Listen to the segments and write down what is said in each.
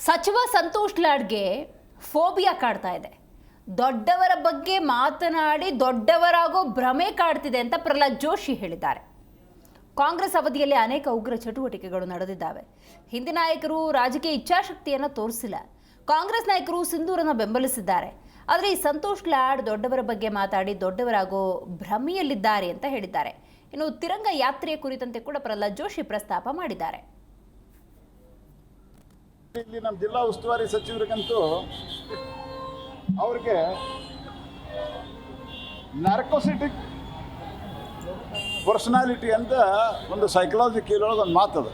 ಸಚಿವ ಸಂತೋಷ್ ಲಾಡ್ಗೆ ಫೋಬಿಯಾ ಕಾಡ್ತಾ ಇದೆ. ದೊಡ್ಡವರ ಬಗ್ಗೆ ಮಾತನಾಡಿ ದೊಡ್ಡವರಾಗೋ ಭ್ರಮೆ ಕಾಡ್ತಿದೆ ಅಂತ ಪ್ರಹ್ಲಾದ್ ಜೋಶಿ ಹೇಳಿದ್ದಾರೆ. ಕಾಂಗ್ರೆಸ್ ಅವಧಿಯಲ್ಲಿ ಅನೇಕ ಉಗ್ರ ಚಟುವಟಿಕೆಗಳು ನಡೆದಿದ್ದಾವೆ. ಹಿಂದಿನ ನಾಯಕರು ರಾಜಕೀಯ ಇಚ್ಛಾಶಕ್ತಿಯನ್ನು ತೋರಿಸಿಲ್ಲ. ಕಾಂಗ್ರೆಸ್ ನಾಯಕರು ಸಿಂಧೂರನ್ನು ಬೆಂಬಲಿಸಿದ್ದಾರೆ. ಆದರೆ ಈ ಸಂತೋಷ್ ಲಾಡ್ ದೊಡ್ಡವರ ಬಗ್ಗೆ ಮಾತಾಡಿ ದೊಡ್ಡವರಾಗೋ ಭ್ರಮೆಯಲ್ಲಿದ್ದಾರೆ ಅಂತ ಹೇಳಿದ್ದಾರೆ. ಇನ್ನು ತಿರಂಗ ಯಾತ್ರೆಯ ಕುರಿತಂತೆ ಕೂಡ ಪ್ರಹ್ಲಾದ್ ಜೋಶಿ ಪ್ರಸ್ತಾಪ ಮಾಡಿದ್ದಾರೆ. ಇಲ್ಲಿ ನಮ್ಮ ಜಿಲ್ಲಾ ಉಸ್ತುವಾರಿ ಸಚಿವರಿಗಂತೂ ಅವ್ರಿಗೆ ನಾರ್ಕೋಸಿಟಿಕ್ ಪರ್ಸನಾಲಿಟಿ ಅಂತ ಒಂದು ಸೈಕಲಾಜಿಕಲ್ ಒಳಗೆ ಒಂದು ಮಾತದು.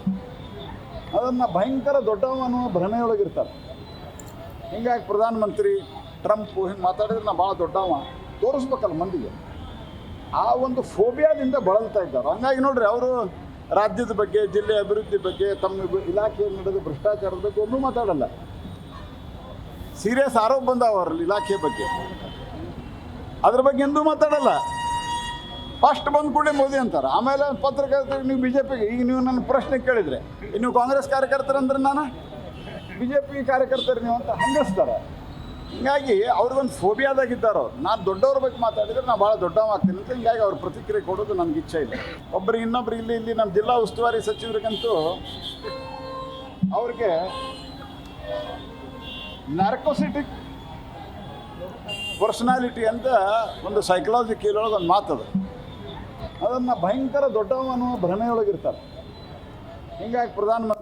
ಅದನ್ನು ಭಯಂಕರ ದೊಡ್ಡವನು ಭ್ರಮೆಯೊಳಗಿರ್ತಾರೆ. ಹಿಂಗಾಗಿ ಪ್ರಧಾನಮಂತ್ರಿ ಟ್ರಂಪು ಹಿಂಗೆ ಮಾತಾಡಿದ್ರೆ ನಾ ಭಾಳ ದೊಡ್ಡವ ತೋರಿಸ್ಬೇಕಲ್ಲ ಮಂದಿಗೆ. ಆ ಒಂದು ಫೋಬಿಯಾದಿಂದ ಬಳಲ್ತಾ ಇದ್ದಾರೆ. ಹಂಗಾಗಿ ನೋಡ್ರಿ, ಅವರು ರಾಜ್ಯದ ಬಗ್ಗೆ, ಜಿಲ್ಲೆ ಅಭಿವೃದ್ಧಿ ಬಗ್ಗೆ, ತಮ್ಮ ಇಲಾಖೆಯಲ್ಲಿ ನಡೆದ ಭ್ರಷ್ಟಾಚಾರದ ಬಗ್ಗೆ ಒನ್ನೂ ಮಾತಾಡಲ್ಲ. ಸೀರಿಯಸ್ ಆರೋಪ ಬಂದಾವ ಅವ್ರ ಇಲಾಖೆ ಬಗ್ಗೆ, ಅದ್ರ ಬಗ್ಗೆ ಎಂದೂ ಮಾತಾಡಲ್ಲ. ಫಸ್ಟ್ ಬಂದ ಕೂಡಲೇ ಮೋದಿ ಅಂತಾರೆ. ಆಮೇಲೆ ಪತ್ರಕರ್ತರಿಗೆ ನೀವು ಬಿ ಜೆ ಪಿಗೆ, ಈಗ ನೀವು ನನ್ನ ಪ್ರಶ್ನೆ ಕೇಳಿದರೆ ನೀವು ಕಾಂಗ್ರೆಸ್ ಕಾರ್ಯಕರ್ತರಂದ್ರೆ ನಾನು ಬಿ ಜೆ ಪಿ ಕಾರ್ಯಕರ್ತರು ನೀವು ಅಂತ ಹಂಗಿಸ್ತಾರೆ. ಹಿಂಗಾಗಿ ಅವ್ರಿಗೊಂದು ಫೋಬಿಯಾದಾಗಿದ್ದಾರೋ, ನಾನು ದೊಡ್ಡವ್ರ ಬಗ್ಗೆ ಮಾತಾಡಿದರೆ ನಾನು ಭಾಳ ದೊಡ್ಡವಾಗ್ತೀನಿ ಅಂತ. ಹಿಂಗಾಗಿ ಅವ್ರ ಪ್ರತಿಕ್ರಿಯೆ ಕೊಡೋದು ನನಗೆ ಇಚ್ಛೆ ಇಲ್ಲ. ಒಬ್ಬರು ಇನ್ನೊಬ್ರು ಇಲ್ಲಿ ನಮ್ಮ ಜಿಲ್ಲಾ ಉಸ್ತುವಾರಿ ಸಚಿವರಿಗಂತೂ ಅವ್ರಿಗೆ ನಾರ್ಕೋಸಿಟಿಕ್ ಪರ್ಸನಾಲಿಟಿ ಅಂತ ಒಂದು ಸೈಕಲಾಜಿಕಲ್ ಒಳಗೆ ಒಂದು ಮಾತದು. ಅದನ್ನು ಭಯಂಕರ ದೊಡ್ಡವನು ಭ್ರಮೆಯೊಳಗಿರ್ತಾರೆ. ಹಿಂಗಾಗಿ ಪ್ರಧಾನಮಂತ್ರಿ